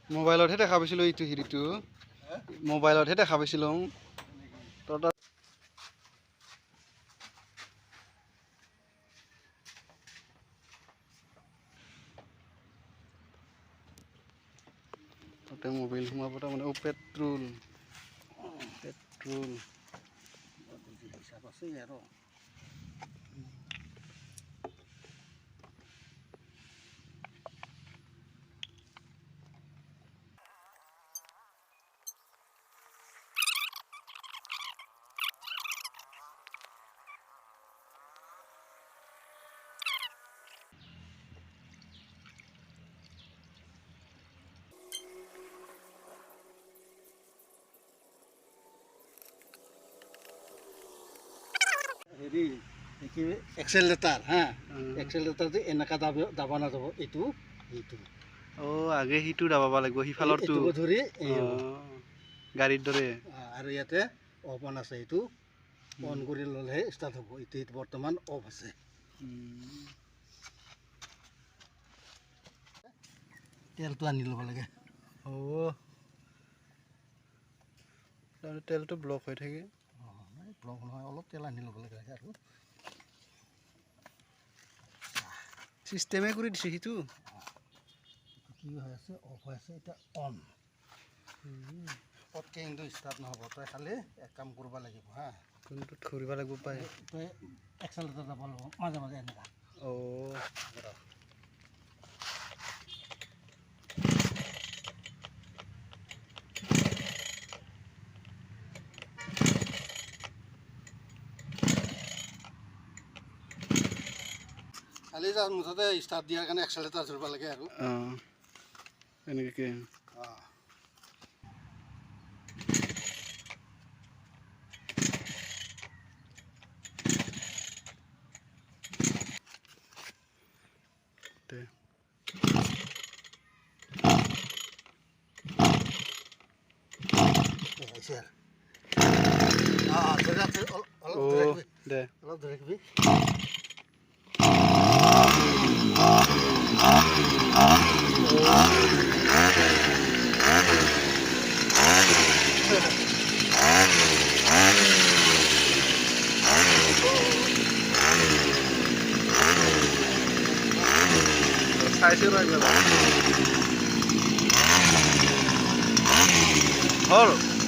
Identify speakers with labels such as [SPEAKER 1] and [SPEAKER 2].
[SPEAKER 1] মোবাইলতহে দেখা পাইছিলোঁ এইটো হেৰিটো মোবাইলতহে দেখা পাইছিলোঁ তাতে মোবাইল সোমাব তাৰমানে পেট্ৰল
[SPEAKER 2] হিচাপ আছে আৰু হেৰি কি এক্সেলেটাৰ হা এক্সেলেটাৰটো এনেকা দাবা নাযাব এইটো
[SPEAKER 1] আগে সিটো দাবাব লাগিব সিফালৰটো
[SPEAKER 2] ধৰি
[SPEAKER 1] গাড়ীৰ দৰে
[SPEAKER 2] আৰু ইয়াতে অফ অন আছে এইটো অন কৰি ল'লেহে ষ্টাৰ্ট হ'ব এইটো বৰ্তমান অফ আছে তেলটো আনি ল'ব লাগে
[SPEAKER 1] তেলটো ব্লক হৈ থাকে
[SPEAKER 2] ব্লক নহয় অলপ তেল আনি ল'ব লাগে আৰু
[SPEAKER 1] চিষ্টেমে কৰি দিছে সিটো
[SPEAKER 2] কি হৈ আছে অফ হৈ আছে এতিয়া অন পটকৈ কিন্তু ষ্টাৰ্ট নহ'ব তই খালি এক কাম কৰিব লাগিব হা
[SPEAKER 1] কোনটোত ঘূৰিব লাগিব পাই
[SPEAKER 2] তই এক্সেলেটাৰ যাব লাগিব মাজে মাজে এনেকুৱা খালি যাৰ মুঠতে ষ্টাৰ্ট দিয়াৰ কাৰণে এক্সেলেটাৰ ধৰিব লাগে আৰু
[SPEAKER 1] এনেকৈ
[SPEAKER 2] অলপ ধৰি ৰাখিবি
[SPEAKER 1] চাইছোঁ হ'ল